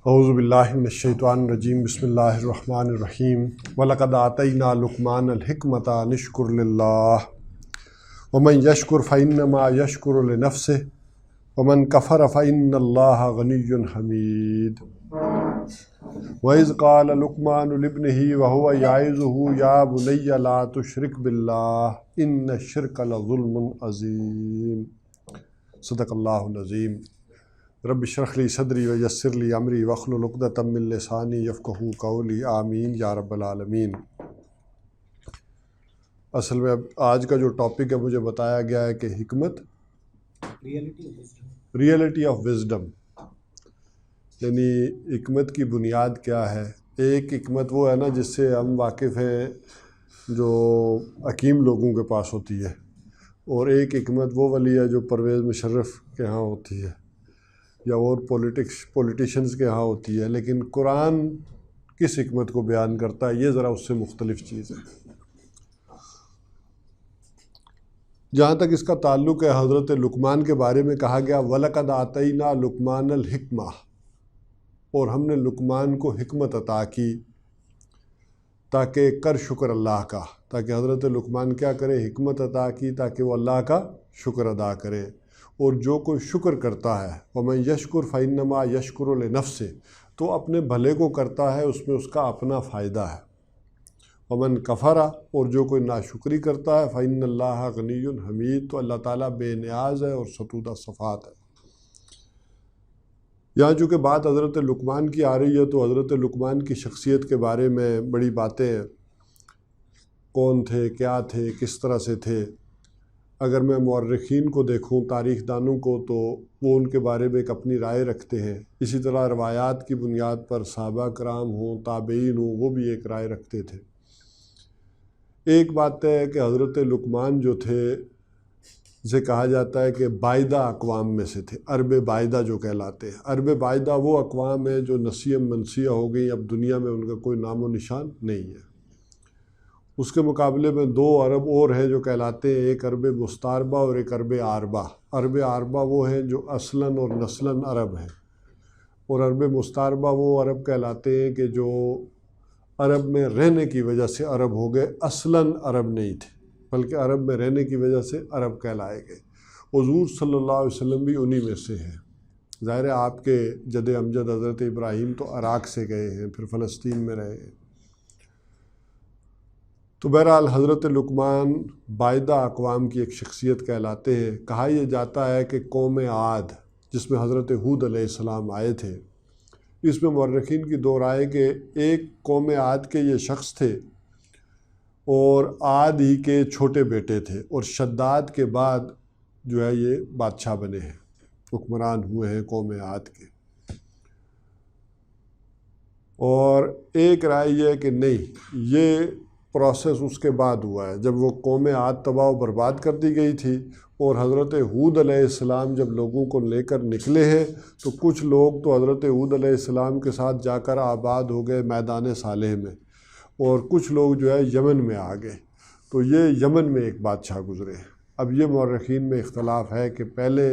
اعوذ باللہ من الشیطان الرجیم بسم اللہ الرحمن الرحیم وَلَقَدْ آتَيْنَا لُقْمَانَ الْحِكْمَةَ أَنِ اشْكُرْ لِلَّهِ وَمَنْ يَشْكُرْ فَإِنَّمَا يَشْكُرُ لِنَفْسِهِ وَمَنْ كَفَرَ فَإِنَّ اللَّهَ غَنِيٌّ حَمِيدٌ وَإِذْ قَالَ لُقْمَانُ لِابْنِهِ وَهُوَ يَعِظُهُ يَا بُنَيَّ لَا تُشْرِكْ بِاللَّهِ إِنَّ الشِّرْكَ لَظُلْمٌ عَظِيمٌ صدق اللہ العظیم۔ رب اشرح لی صدری ویسر لی امری واحلل عقدۃ من لسانی یفقہوا قولی آمین یا رب العالمین۔ اصل میں آج کا جو ٹاپک ہے مجھے بتایا گیا ہے کہ حکمت ریئلٹی آف وزڈم، یعنی حکمت کی بنیاد کیا ہے۔ ایک حکمت وہ ہے نا جس سے ہم واقف ہیں جو حکیم لوگوں کے پاس ہوتی ہے، اور ایک حکمت وہ والی ہے جو پرویز مشرف کے ہاں ہوتی ہے یا اور پولیٹیشنز کے ہاں ہوتی ہے، لیکن قرآن کس حکمت کو بیان کرتا ہے یہ ذرا اس سے مختلف چیز ہے۔ جہاں تک اس کا تعلق ہے، حضرت لقمان کے بارے میں کہا گیا وَلَقَدْ آتَيْنَا لُقْمَانَ الْحِكْمَةَ، اور ہم نے لقمان کو حکمت عطا کی تاکہ کر شکر اللہ کا، تاکہ حضرت لقمان کیا کرے، حکمت عطا کی تاکہ وہ اللہ کا شکر ادا کرے۔ اور جو کوئی شکر کرتا ہے وَمَن يَشْكُرْ فَإِنَّمَا يَشْكُرُ لِنَفْسِهِ، تو اپنے بھلے کو کرتا ہے، اس میں اس کا اپنا فائدہ ہے۔ وَمَن كَفَرَ، اور جو کوئی ناشکری کرتا ہے فَإِنَّ اللَّهَ غَنِيٌّ حَمِيدٌ، تو اللہ تعالیٰ بے نیاز ہے اور ستودہ صفات ہے۔ یہاں چونکہ بات حضرت لقمان کی آ رہی ہے تو حضرت لقمان کی شخصیت کے بارے میں بڑی باتیں ہیں، کون تھے، کیا تھے، کس طرح سے تھے۔ اگر میں مورخین کو دیکھوں، تاریخ دانوں کو، تو وہ ان کے بارے میں ایک اپنی رائے رکھتے ہیں۔ اسی طرح روایات کی بنیاد پر صحابہ کرام ہوں، تابعین ہوں، وہ بھی ایک رائے رکھتے تھے۔ ایک بات ہے کہ حضرت لقمان جو تھے، جسے کہا جاتا ہے کہ بائدہ اقوام میں سے تھے، عرب بائدہ جو کہلاتے ہیں۔ عرب بائدہ وہ اقوام ہیں جو نسیہ منسیہ ہو گئی، اب دنیا میں ان کا کوئی نام و نشان نہیں ہے۔ اس کے مقابلے میں دو عرب اور ہیں جو کہلاتے ہیں، ایک عرب مستعربہ اور ایک عرب عاربہ۔ عرب عاربہ وہ ہیں جو اصلاً اور نسلاً عرب ہیں، اور عرب مستعربہ وہ عرب کہلاتے ہیں کہ جو عرب میں رہنے کی وجہ سے عرب ہو گئے، اصلاً عرب نہیں تھے بلکہ عرب میں رہنے کی وجہ سے عرب کہلائے گئے۔ حضور صلی اللہ علیہ وسلم بھی انہی میں سے ہیں۔ ظاہر ہے آپ کے جد امجد حضرت ابراہیم تو عراق سے گئے ہیں، پھر فلسطین میں رہے ہیں۔ تو بہرحال حضرت لقمان بائدہ اقوام کی ایک شخصیت کہلاتے ہیں۔ کہا یہ جاتا ہے کہ قوم عاد، جس میں حضرت ہود علیہ السلام آئے تھے، اس میں مورخین کی دو رائے کہ ایک قوم عاد کے یہ شخص تھے اور عاد ہی کے چھوٹے بیٹے تھے، اور شداد کے بعد جو ہے یہ بادشاہ بنے ہیں، حکمران ہوئے ہیں قوم عاد کے۔ اور ایک رائے یہ ہے کہ نہیں، یہ پروسیس اس کے بعد ہوا ہے، جب وہ قوم عاد تباہ و برباد کر دی گئی تھی، اور حضرت ہود علیہ السلام جب لوگوں کو لے کر نکلے ہیں تو کچھ لوگ تو حضرت ہود علیہ السلام کے ساتھ جا کر آباد ہو گئے میدان صالح میں، اور کچھ لوگ جو ہے یمن میں آ گئے۔ تو یہ یمن میں ایک بادشاہ گزرے ہیں۔ اب یہ مورخین میں اختلاف ہے کہ پہلے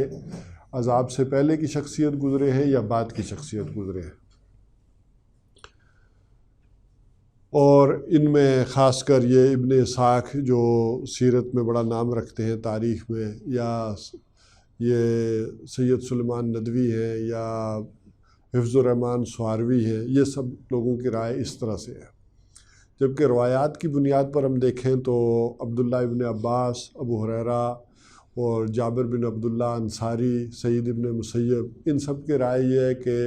عذاب سے پہلے کی شخصیت گزرے ہیں یا بعد کی شخصیت گزرے ہیں۔ اور ان میں خاص کر یہ ابن اسحاق جو سیرت میں بڑا نام رکھتے ہیں تاریخ میں، یا یہ سید سلیمان ندوی ہیں، یا حفظ الرحمن سہروی ہیں، یہ سب لوگوں کی رائے اس طرح سے ہے۔ جبکہ روایات کی بنیاد پر ہم دیکھیں تو عبداللہ ابن عباس، ابو ہریرہ اور جابر بن عبداللہ انصاری، سعید ابن مسیب، ان سب کی رائے یہ ہے کہ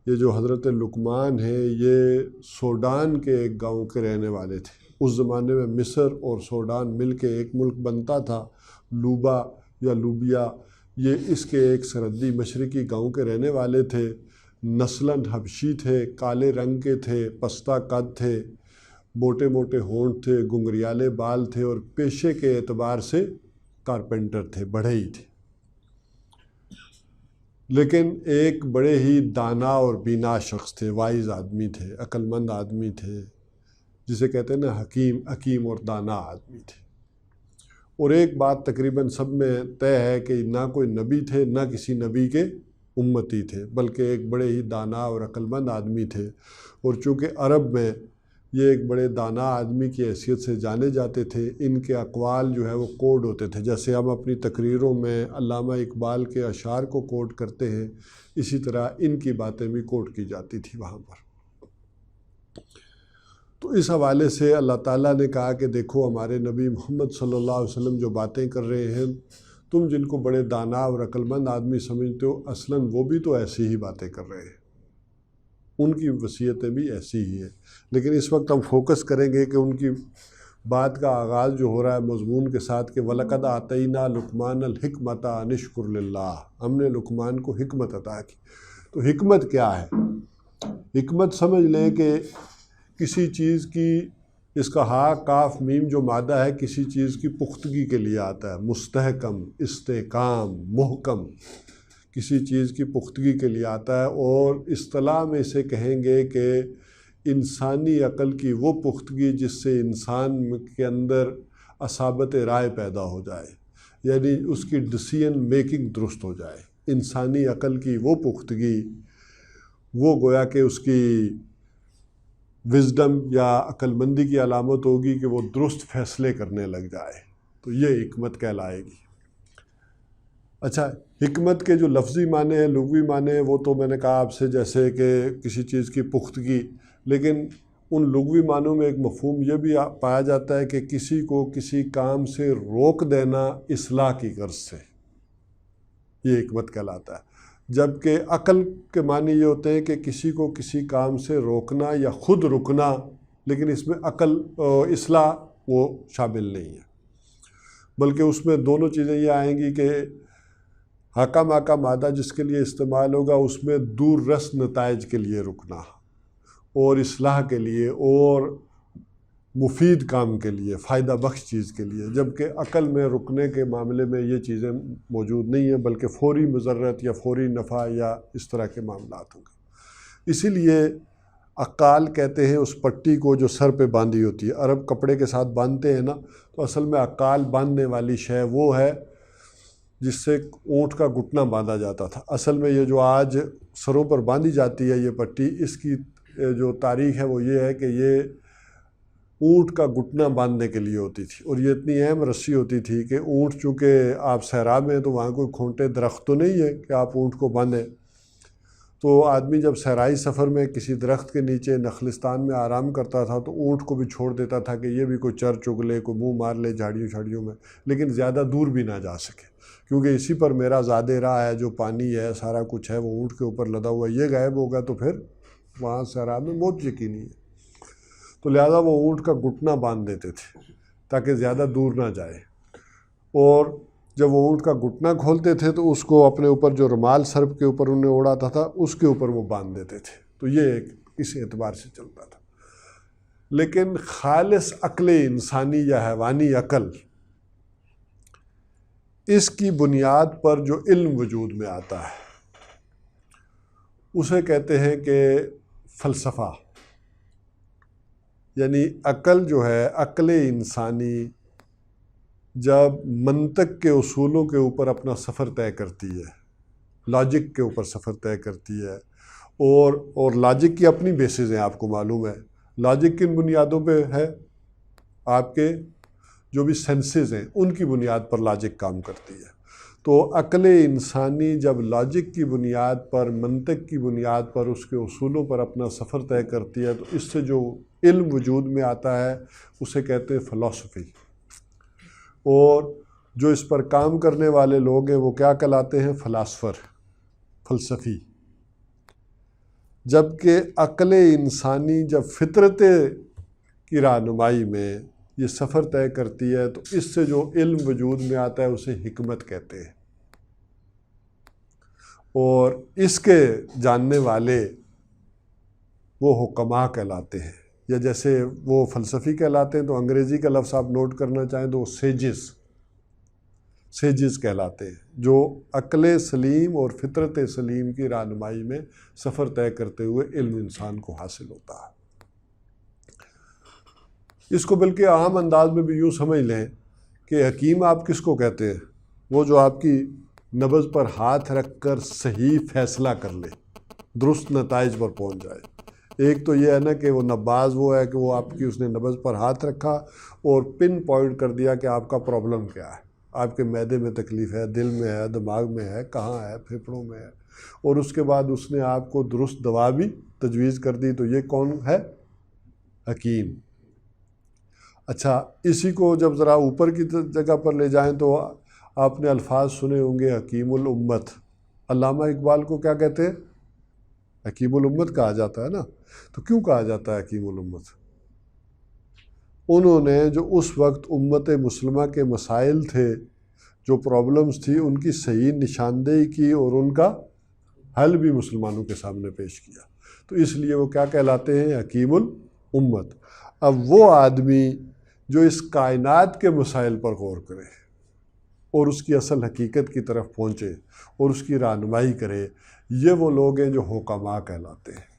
یہ جو حضرت لقمان ہیں یہ سوڈان کے ایک گاؤں کے رہنے والے تھے۔ اس زمانے میں مصر اور سوڈان مل کے ایک ملک بنتا تھا، لوبا یا لوبیا۔ یہ اس کے ایک سرحدی مشرقی گاؤں کے رہنے والے تھے، نسلاً حبشی تھے، کالے رنگ کے تھے، پستہ قد تھے، موٹے موٹے ہونٹ تھے، گنگریالے بال تھے، اور پیشے کے اعتبار سے کارپینٹر تھے، بڑھئی تھے، لیکن ایک بڑے ہی دانا اور بینا شخص تھے، وائز آدمی تھے، عقل مند آدمی تھے، جسے کہتے ہیں نا حکیم اور دانا آدمی تھے۔ اور ایک بات تقریباً سب میں طے ہے کہ نہ کوئی نبی تھے، نہ کسی نبی کے امتی تھے، بلکہ ایک بڑے ہی دانا اور عقل مند آدمی تھے، اور چونکہ عرب میں یہ ایک بڑے دانا آدمی کی حیثیت سے جانے جاتے تھے، ان کے اقوال جو ہے وہ کوڈ ہوتے تھے، جیسے ہم اپنی تقریروں میں علامہ اقبال کے اشعار کو کوڈ کرتے ہیں، اسی طرح ان کی باتیں بھی کوڈ کی جاتی تھی وہاں پر۔ تو اس حوالے سے اللہ تعالیٰ نے کہا کہ دیکھو ہمارے نبی محمد صلی اللہ علیہ وسلم جو باتیں کر رہے ہیں، تم جن کو بڑے دانا اور عقل مند آدمی سمجھتے ہو، اصلاً وہ بھی تو ایسی ہی باتیں کر رہے ہیں، ان کی وصیتیں بھی ایسی ہی ہیں۔ لیکن اس وقت ہم فوکس کریں گے کہ ان کی بات کا آغاز جو ہو رہا ہے مضمون کے ساتھ کہ وَلَقَدْ آتَيْنَا لُقْمَانَ الْحِكْمَةَ أَنِ اشْكُرْ لِلَّهِ، ہم نے لقمان کو حکمت عطا کی۔ تو حکمت کیا ہے؟ حکمت سمجھ لیں کہ کسی چیز کی، اس کا ہا کاف میم جو مادہ ہے، کسی چیز کی پختگی کے لیے آتا ہے، مستحکم، استحکام، محکم، کسی چیز کی پختگی کے لیے آتا ہے، اور اصطلاح میں اسے کہیں گے کہ انسانی عقل کی وہ پختگی جس سے انسان کے اندر اصابت رائے پیدا ہو جائے، یعنی اس کی ڈیسیژن میکنگ درست ہو جائے۔ انسانی عقل کی وہ پختگی، وہ گویا کہ اس کی وزڈم یا عقل مندی کی علامت ہوگی کہ وہ درست فیصلے کرنے لگ جائے، تو یہ حکمت کہلائے گی۔ اچھا، حکمت کے جو لفظی معنی ہیں، لغوی معنی ہیں، وہ تو میں نے کہا آپ سے، جیسے کہ کسی چیز کی پختگی، لیکن ان لغوی معنوں میں ایک مفہوم یہ بھی پایا جاتا ہے کہ کسی کو کسی کام سے روک دینا اصلاح کی غرض سے، یہ حکمت کہلاتا ہے۔ جبکہ عقل کے معنی یہ ہوتے ہیں کہ کسی کو کسی کام سے روکنا یا خود رکنا، لیکن اس میں عقل اصلاح وہ شامل نہیں ہے، بلکہ اس میں دونوں چیزیں یہ آئیں گی کہ حکم کا مادہ جس کے لیے استعمال ہوگا اس میں دور رس نتائج کے لیے رکنا، اور اصلاح کے لیے اور مفید کام کے لیے، فائدہ بخش چیز کے لیے، جبکہ عقل میں رکنے کے معاملے میں یہ چیزیں موجود نہیں ہیں، بلکہ فوری مضرت یا فوری نفع یا اس طرح کے معاملات ہوں گے۔ اسی لیے عقال کہتے ہیں اس پٹی کو جو سر پہ باندھی ہوتی ہے، عرب کپڑے کے ساتھ باندھتے ہیں نا، تو اصل میں عقال باندھنے والی شے وہ ہے جس سے اونٹ کا گھٹنا باندھا جاتا تھا۔ اصل میں یہ جو آج سروں پر باندھی جاتی ہے یہ پٹی، اس کی جو تاریخ ہے وہ یہ ہے کہ یہ اونٹ کا گھٹنا باندھنے کے لیے ہوتی تھی، اور یہ اتنی اہم رسی ہوتی تھی کہ اونٹ، چونکہ آپ صحرا میں ہیں تو وہاں کوئی کھونٹے درخت تو نہیں ہے کہ آپ اونٹ کو باندھیں، تو آدمی جب صحرائی سفر میں کسی درخت کے نیچے نخلستان میں آرام کرتا تھا تو اونٹ کو بھی چھوڑ دیتا تھا کہ یہ بھی کوئی چر چگ لے، کوئی منہ مار لے جھاڑیوں چھاڑیوں میں، لیکن زیادہ دور بھی نہ جا سکے، کیونکہ اسی پر میرا زادِ راہ ہے، جو پانی ہے سارا کچھ ہے وہ اونٹ کے اوپر لدا ہوا ہے، یہ غائب ہوگا تو پھر وہاں صحرا میں موت یقینی ہے۔ تو لہذا وہ اونٹ کا گھٹنا باندھ دیتے تھے تاکہ زیادہ دور نہ جائے، اور جب وہ اونٹ کا گھٹنا کھولتے تھے تو اس کو اپنے اوپر جو رومال سر کے اوپر انہیں اڑاتا تھا اس کے اوپر وہ باندھ دیتے تھے، تو یہ ایک اس اعتبار سے چلتا تھا۔ لیکن خالص عقل انسانی یا حیوانی عقل، اس کی بنیاد پر جو علم وجود میں آتا ہے اسے کہتے ہیں کہ فلسفہ، یعنی عقل جو ہے، عقل انسانی جب منطق کے اصولوں کے اوپر اپنا سفر طے کرتی ہے، لاجک کے اوپر سفر طے کرتی ہے، اور لاجک کی اپنی بیسز ہیں، آپ کو معلوم ہے لاجک کن بنیادوں پہ ہے، آپ کے جو بھی سینسز ہیں ان کی بنیاد پر لاجک کام کرتی ہے۔ تو عقل انسانی جب لاجک کی بنیاد پر، منطق کی بنیاد پر، اس کے اصولوں پر اپنا سفر طے کرتی ہے تو اس سے جو علم وجود میں آتا ہے اسے کہتے ہیں فلسفی، اور جو اس پر کام کرنے والے لوگ ہیں وہ کیا کہلاتے ہیں؟ فلاسفر، فلسفی۔ جبکہ عقل انسانی جب فطرت کی رہنمائی میں یہ سفر طے کرتی ہے تو اس سے جو علم وجود میں آتا ہے اسے حکمت کہتے ہیں، اور اس کے جاننے والے وہ حکماء کہلاتے ہیں، یا جیسے وہ فلسفی کہلاتے ہیں تو انگریزی کا لفظ آپ نوٹ کرنا چاہیں تو وہ سیجز کہلاتے ہیں، جو عقل سلیم اور فطرت سلیم کی رہنمائی میں سفر طے کرتے ہوئے علم انسان کو حاصل ہوتا ہے۔ اس کو بلکہ عام انداز میں بھی یوں سمجھ لیں کہ حکیم آپ کس کو کہتے ہیں؟ وہ جو آپ کی نبض پر ہاتھ رکھ کر صحیح فیصلہ کر لے، درست نتائج پر پہنچ جائے۔ ایک تو یہ ہے نا کہ وہ نباز وہ ہے کہ وہ آپ کی اس نے نبض پر ہاتھ رکھا اور پن پوائنٹ کر دیا کہ آپ کا پرابلم کیا ہے، آپ کے معدے میں تکلیف ہے، دل میں ہے، دماغ میں ہے، کہاں ہے، پھیپھڑوں میں ہے، اور اس کے بعد اس نے آپ کو درست دوا بھی تجویز کر دی۔ تو یہ کون ہے؟ حکیم۔ اچھا، اسی کو جب ذرا اوپر کی جگہ پر لے جائیں تو آپ نے الفاظ سنے ہوں گے حکیم الامت۔ علامہ اقبال کو کیا کہتے ہیں؟ حکیم الامت کہا جاتا ہے نا۔ تو کیوں کہا جاتا ہے حکیم الامت؟ انہوں نے جو اس وقت امت مسلمہ کے مسائل تھے، جو پرابلمز تھی، ان کی صحیح نشاندہی کی اور ان کا حل بھی مسلمانوں کے سامنے پیش کیا، تو اس لیے وہ کیا کہلاتے ہیں؟ حکیم الامت۔ اب وہ آدمی جو اس کائنات کے مسائل پر غور کرے اور اس کی اصل حقیقت کی طرف پہنچے اور اس کی رہنمائی کرے، یہ وہ لوگ ہیں جو حکماء کہلاتے ہیں،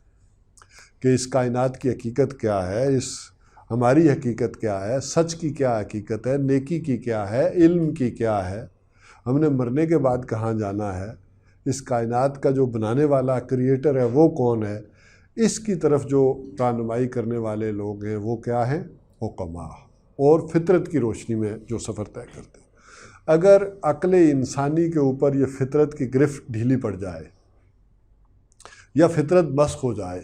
کہ اس کائنات کی حقیقت کیا ہے، اس ہماری حقیقت کیا ہے، سچ کی کیا حقیقت ہے، نیکی کی کیا ہے، علم کی کیا ہے، ہم نے مرنے کے بعد کہاں جانا ہے، اس کائنات کا جو بنانے والا کریٹر ہے وہ کون ہے، اس کی طرف جو رہنمائی کرنے والے لوگ ہیں وہ کیا ہیں؟ حکماء، اور فطرت کی روشنی میں جو سفر طے کرتے ہیں۔ اگر عقل انسانی کے اوپر یہ فطرت کی گرفت ڈھیلی پڑ جائے یا فطرت مسخ ہو جائے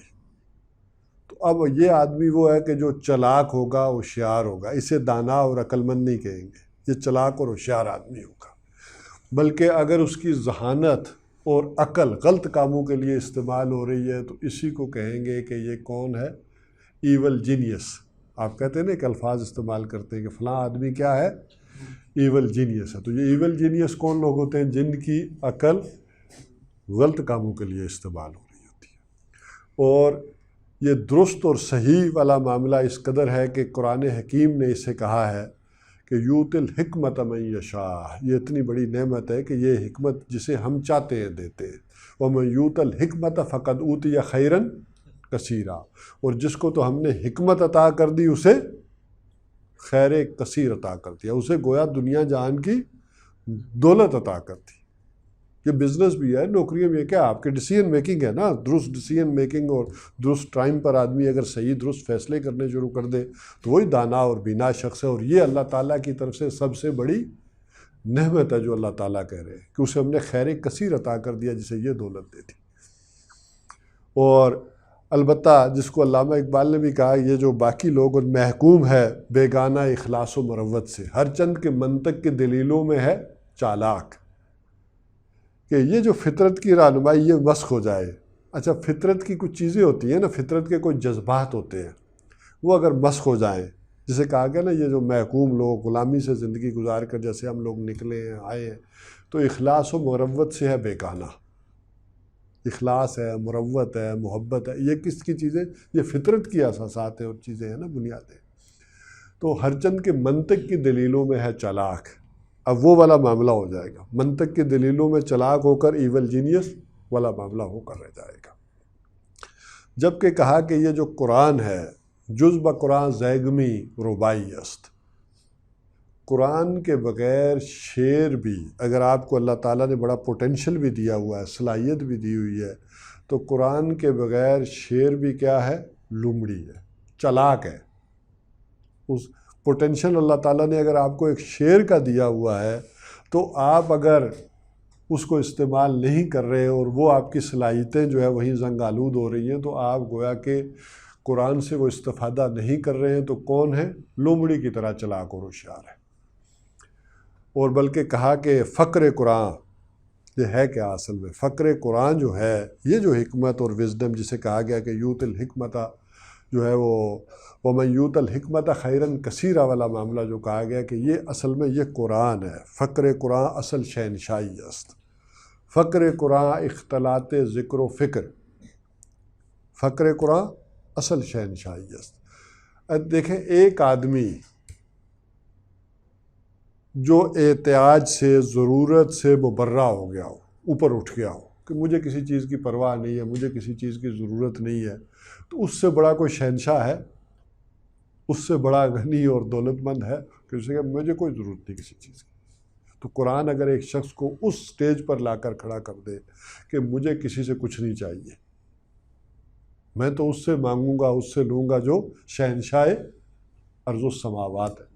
تو اب یہ آدمی وہ ہے کہ جو چلاک ہوگا، ہوشیار ہوگا۔ اسے دانا اور عقل مند نہیں کہیں گے، یہ چلاک اور ہوشیار آدمی ہوگا۔ بلکہ اگر اس کی ذہانت اور عقل غلط کاموں کے لیے استعمال ہو رہی ہے تو اسی کو کہیں گے کہ یہ کون ہے؟ Evil genius. آپ کہتے ہیں نا کہ الفاظ استعمال کرتے ہیں کہ فلاں آدمی کیا ہے؟ ایول جینیس ہے۔ تو یہ ایول جینیس کون لوگ ہوتے ہیں؟ جن کی عقل غلط کاموں کے لیے استعمال ہو رہی ہوتی ہے۔ اور یہ درست اور صحیح والا معاملہ اس قدر ہے کہ قرآن حکیم نے اسے کہا ہے کہ یؤتی الحکمت من یشاء، یہ اتنی بڑی نعمت ہے کہ یہ حکمت جسے ہم چاہتے ہیں دیتے ہیں۔ ومن یؤت الحکمت فقد اوتی خیرا کثیرا، اور جس کو تو ہم نے حکمت عطا کر دی اسے خیر کثیر عطا کر دیا، اسے گویا دنیا جہان کی دولت عطا کر دی۔ یہ بزنس بھی ہے، نوکریاں بھی ہے، کیا آپ کے ڈیسیژن میکنگ ہے نا، درست ڈیسیژن میکنگ اور درست ٹائم پر آدمی اگر صحیح درست فیصلے کرنے شروع کر دے تو وہی دانا اور بینا شخص ہے۔ اور یہ اللہ تعالیٰ کی طرف سے سب سے بڑی نعمت ہے جو اللہ تعالیٰ کہہ رہے ہیں کہ اسے ہم نے خیر کثیر عطا کر دیا جسے یہ دولت دے دی۔ اور البتہ جس کو علامہ اقبال نے بھی کہا، یہ جو باقی لوگ ان محکوم ہے بیگانہ اخلاص و مروت سے، ہر چند کے منطق کے دلیلوں میں ہے چالاک، کہ یہ جو فطرت کی رہنمائی یہ مسخ ہو جائے۔ اچھا، فطرت کی کچھ چیزیں ہوتی ہیں نا، فطرت کے کوئی جذبات ہوتے ہیں، وہ اگر مسخ ہو جائیں، جسے کہا گیا نا یہ جو محکوم لوگ غلامی سے زندگی گزار کر جیسے ہم لوگ نکلے ہیں، آئے ہیں، تو اخلاص و مروت سے ہے بیگانہ۔ اخلاص ہے، مروت ہے، محبت ہے، یہ کس کی چیزیں؟ یہ فطرت کی اساسات ہیں اور چیزیں ہیں نا، بنیادیں۔ تو ہر چند کے منطق کی دلیلوں میں ہے چالاک۔ اب وہ والا معاملہ ہو جائے گا، منطق کی دلیلوں میں چلاک ہو کر ایول جینیس والا معاملہ ہو کر رہ جائے گا۔ جبکہ کہا کہ یہ جو قرآن ہے جز بقرآن زیگمی ربائی است، قرآن کے بغیر شعر بھی، اگر آپ کو اللہ تعالیٰ نے بڑا پوٹینشل بھی دیا ہوا ہے، صلاحیت بھی دی ہوئی ہے، تو قرآن کے بغیر شعر بھی کیا ہے؟ لومڑی ہے، چلاک ہے۔ اس پوٹینشل اللہ تعالیٰ نے اگر آپ کو ایک شعر کا دیا ہوا ہے تو آپ اگر اس کو استعمال نہیں کر رہے اور وہ آپ کی صلاحیتیں جو ہے وہیں زنگ آلود ہو رہی ہیں، تو آپ گویا کہ قرآن سے وہ استفادہ نہیں کر رہے ہیں، تو کون ہے؟ لومڑی کی طرح چلاک اور ہوشیار ہے۔ اور بلکہ کہا کہ فقر قرآن، یہ ہے کیا اصل میں؟ فقر قرآن جو ہے، یہ جو حکمت اور وزڈم جسے کہا گیا کہ یؤتی الحکمت جو ہے وہ ومن یؤت الحکمت خیرا کثیرا والا معاملہ جو کہا گیا کہ یہ اصل میں یہ قرآن ہے۔ فقر قرآن اصل شہنشاہی است، فقر قرآن اختلاط ذکر و فکر، فقر قرآن اصل شہنشاہی است۔ اب دیکھیں، ایک آدمی جو احتیاج سے، ضرورت سے مبرہ ہو گیا ہو، اوپر اٹھ گیا ہو کہ مجھے کسی چیز کی پرواہ نہیں ہے، مجھے کسی چیز کی ضرورت نہیں ہے، تو اس سے بڑا کوئی شہنشاہ ہے؟ اس سے بڑا غنی اور دولت مند ہے کہ اسے کہ مجھے کوئی ضرورت نہیں کسی چیز کی؟ تو قرآن اگر ایک شخص کو اس سٹیج پر لا کر کھڑا کر دے کہ مجھے کسی سے کچھ نہیں چاہیے، میں تو اس سے مانگوں گا، اس سے لوں گا جو شہنشاہ ارض السماوات ہے،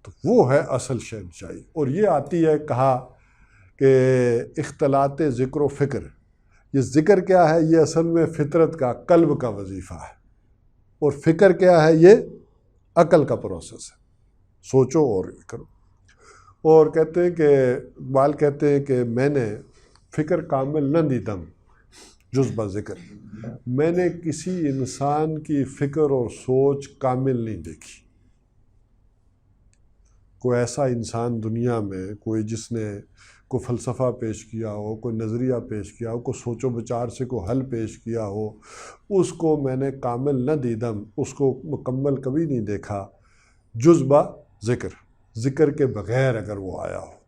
تو وہ ہے اصل شہنشاہی۔ اور یہ آتی ہے کہا کہ اختلاط ذکر و فکر، یہ ذکر کیا ہے؟ یہ اصل میں فطرت کا، قلب کا وظیفہ ہے، اور فکر کیا ہے؟ یہ عقل کا پروسیس ہے، سوچو اور یہ کرو۔ اور کہتے ہیں کہ اقبال کہتے ہیں کہ میں نے فکر کامل نہ دیدم جز بذکر، میں نے کسی انسان کی فکر اور سوچ کامل نہیں دیکھی۔ کوئی ایسا انسان دنیا میں، کوئی جس نے کوئی فلسفہ پیش کیا ہو، کوئی نظریہ پیش کیا ہو، کوئی سوچ و بچار سے کوئی حل پیش کیا ہو، اس کو میں نے کامل نہ دیدم، اس کو مکمل کبھی نہیں دیکھا جز با ذکر، ذکر کے بغیر اگر وہ آیا ہو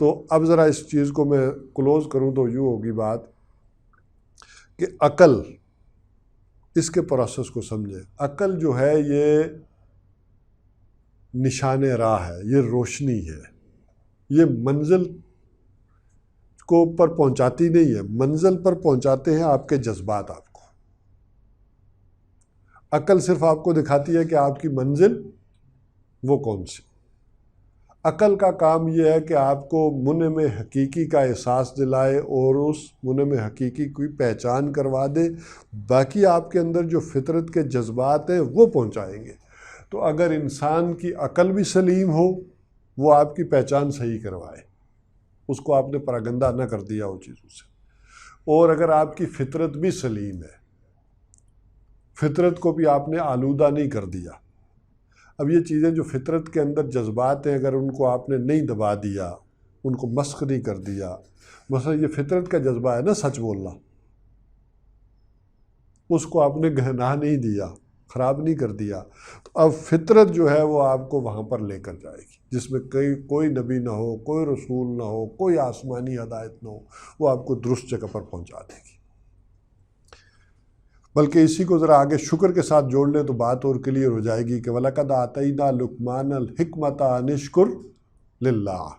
تو اب ذرا اس چیز کو میں کلوز کروں تو یوں ہوگی بات کہ عقل، اس کے پروسیس کو سمجھے۔ عقل جو ہے یہ نشان راہ ہے، یہ روشنی ہے، یہ منزل کو پر پہنچاتی نہیں ہے، منزل پر پہنچاتے ہیں آپ کے جذبات آپ کو۔ عقل صرف آپ کو دکھاتی ہے کہ آپ کی منزل وہ کون سی۔ عقل کا کام یہ ہے کہ آپ کو منعم حقیقی کا احساس دلائے اور اس منعم حقیقی کی پہچان کروا دے، باقی آپ کے اندر جو فطرت کے جذبات ہیں وہ پہنچائیں گے۔ تو اگر انسان کی عقل بھی سلیم ہو، وہ آپ کی پہچان صحیح کروائے، اس کو آپ نے پراگندہ نہ کر دیا وہ چیزوں سے، اور اگر آپ کی فطرت بھی سلیم ہے، فطرت کو بھی آپ نے آلودہ نہیں کر دیا۔ اب یہ چیزیں جو فطرت کے اندر جذبات ہیں، اگر ان کو آپ نے نہیں دبا دیا، ان کو مسخ نہیں کر دیا، مثلا یہ فطرت کا جذبہ ہے نا سچ بولنا، اس کو آپ نے گناہ نہیں دیا، خراب نہیں کر دیا، تو اب فطرت جو ہے وہ آپ کو وہاں پر لے کر جائے گی جس میں کوئی نبی نہ ہو، کوئی رسول نہ ہو، کوئی آسمانی ہدایت نہ ہو، وہ آپ کو درست جگہ پر پہنچا دے گی۔ بلکہ اسی کو ذرا آگے شکر کے ساتھ جوڑ لیں تو بات اور کلیئر ہو جائے گی کہ وَلَقَدْ آتَيْنَا لُقْمَانَ الْحِكْمَةَ أَنِ اشْكُرْ لِلَّهِ،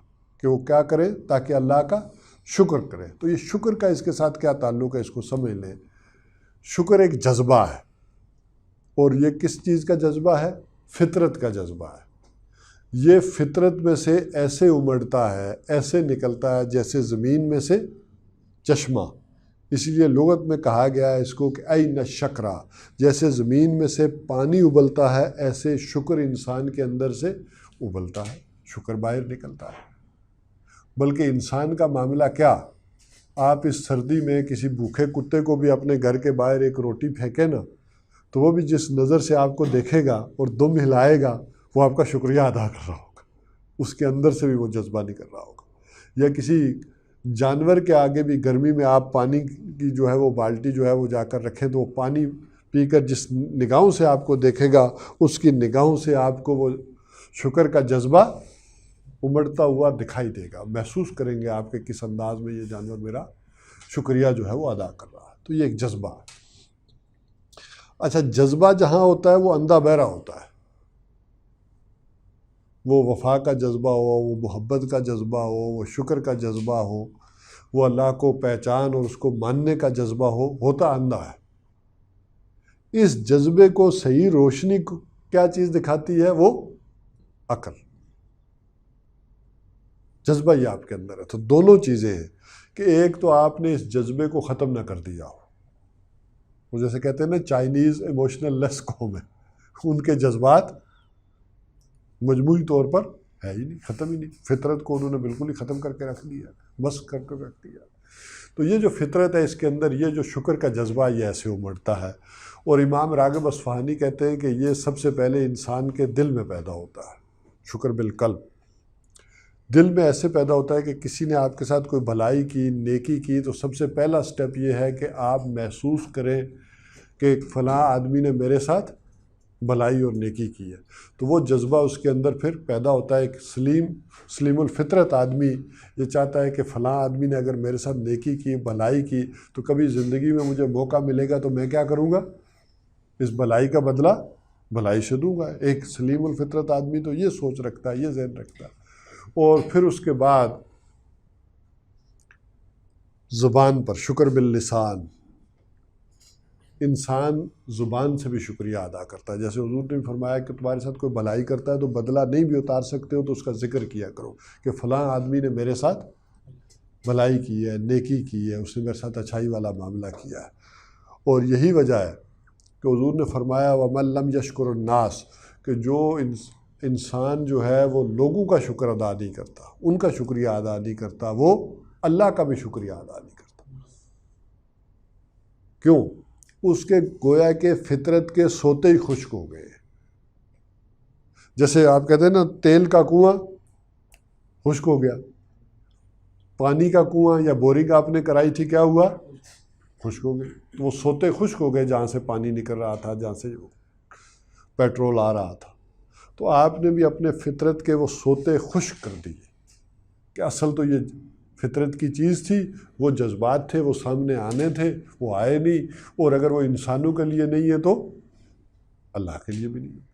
کہ وہ کیا کرے؟ تاکہ اللہ کا شکر کرے۔ تو یہ شکر کا اس کے ساتھ کیا تعلق ہے، اس کو سمجھ لیں۔ شکر ایک جذبہ ہے، اور یہ کس چیز کا جذبہ ہے؟ فطرت کا جذبہ ہے۔ یہ فطرت میں سے ایسے امڑتا ہے، ایسے نکلتا ہے جیسے زمین میں سے چشمہ۔ اسی لیے لغت میں کہا گیا ہے اس کو کہ این شکرا، جیسے زمین میں سے پانی ابلتا ہے ایسے شکر انسان کے اندر سے ابلتا ہے، شکر باہر نکلتا ہے۔ بلکہ انسان کا معاملہ کیا، آپ اس سردی میں کسی بھوکے کتے کو بھی اپنے گھر کے باہر ایک روٹی پھینکے نا، تو وہ بھی جس نظر سے آپ کو دیکھے گا اور دم ہلائے گا وہ آپ کا شکریہ ادا کر رہا ہوگا، اس کے اندر سے بھی وہ جذبہ نہیں کر رہا ہوگا۔ یا کسی جانور کے آگے بھی گرمی میں آپ پانی کی جو ہے وہ بالٹی جو ہے وہ جا کر رکھیں تو وہ پانی پی کر جس نگاہوں سے آپ کو دیکھے گا، اس کی نگاہوں سے آپ کو وہ شکر کا جذبہ امڑتا ہوا دکھائی دے گا، محسوس کریں گے آپ کے کس انداز میں یہ جانور میرا شکریہ جو ہے وہ ادا کر رہا ہے۔ تو یہ ایک جذبہ ہے۔ اچھا، جذبہ جہاں ہوتا ہے وہ اندھا بہرا ہوتا ہے، وہ وفا کا جذبہ ہو، وہ محبت کا جذبہ ہو، وہ شکر کا جذبہ ہو، وہ اللہ کو پہچان اور اس کو ماننے کا جذبہ ہو، ہوتا اندھا ہے۔ اس جذبے کو صحیح روشنی کیا چیز دکھاتی ہے؟ وہ عقل، جذبہ یہ آپ کے اندر ہے۔ تو دونوں چیزیں ہیں کہ ایک تو آپ نے اس جذبے کو ختم نہ کر دیا ہو، وہ جیسے کہتے ہیں نا چائنیز ایموشنل لیس قوم ہے، ان کے جذبات مجموعی طور پر ہے ہی نہیں، ختم ہی نہیں، فطرت کو انہوں نے بالکل ہی ختم کر کے رکھ دیا، بس کر کے رکھ دیا۔ تو یہ جو فطرت ہے اس کے اندر یہ جو شکر کا جذبہ یہ ایسے امڑتا ہے، اور امام راغب اصفہانی کہتے ہیں کہ یہ سب سے پہلے انسان کے دل میں پیدا ہوتا ہے، شکر بالقلب۔ دل میں ایسے پیدا ہوتا ہے کہ کسی نے آپ کے ساتھ کوئی بھلائی کی، نیکی کی، تو سب سے پہلا سٹیپ یہ ہے کہ آپ محسوس کریں کہ فلاں آدمی نے میرے ساتھ بھلائی اور نیکی کی ہے، تو وہ جذبہ اس کے اندر پھر پیدا ہوتا ہے۔ ایک سلیم الفطرت آدمی یہ چاہتا ہے کہ فلاں آدمی نے اگر میرے ساتھ نیکی کی، بھلائی کی، تو کبھی زندگی میں مجھے موقع ملے گا تو میں کیا کروں گا؟ اس بھلائی کا بدلہ بھلائی سے دوں گا۔ ایک سلیم الفطرت آدمی تو یہ سوچ رکھتا ہے، یہ ذہن رکھتا ہے۔ اور پھر اس کے بعد زبان پر شکر باللسان، انسان زبان سے بھی شکریہ ادا کرتا ہے. جیسے حضور نے بھی فرمایا کہ تمہارے ساتھ کوئی بھلائی کرتا ہے تو بدلہ نہیں بھی اتار سکتے ہو تو اس کا ذکر کیا کرو کہ فلاں آدمی نے میرے ساتھ بھلائی کی ہے، نیکی کی ہے، اس نے میرے ساتھ اچھائی والا معاملہ کیا ہے. اور یہی وجہ ہے کہ حضور نے فرمایا وَمَن لَمْ يَشْكُرُ النَّاسَ، کہ جو انسان جو ہے وہ لوگوں کا شکر ادا نہیں کرتا، ان کا شکریہ ادا نہیں کرتا، وہ اللہ کا بھی شکریہ ادا نہیں کرتا. کیوں؟ اس کے گویا کے فطرت کے سوتے ہی خشک ہو گئے. جیسے آپ کہتے ہیں نا تیل کا کنواں خشک ہو گیا، پانی کا کنواں یا بورنگ آپ نے کرائی تھی کیا ہوا؟ خشک ہو گئے. تو وہ سوتے خشک ہو گئے جہاں سے پانی نکل رہا تھا، جہاں سے پیٹرول آ رہا تھا. تو آپ نے بھی اپنے فطرت کے وہ سوتے خشک کر دیے کہ اصل تو یہ فطرت کی چیز تھی، وہ جذبات تھے، وہ سامنے آنے تھے، وہ آئے نہیں. اور اگر وہ انسانوں کے لیے نہیں ہے تو اللہ کے لیے بھی نہیں ہے.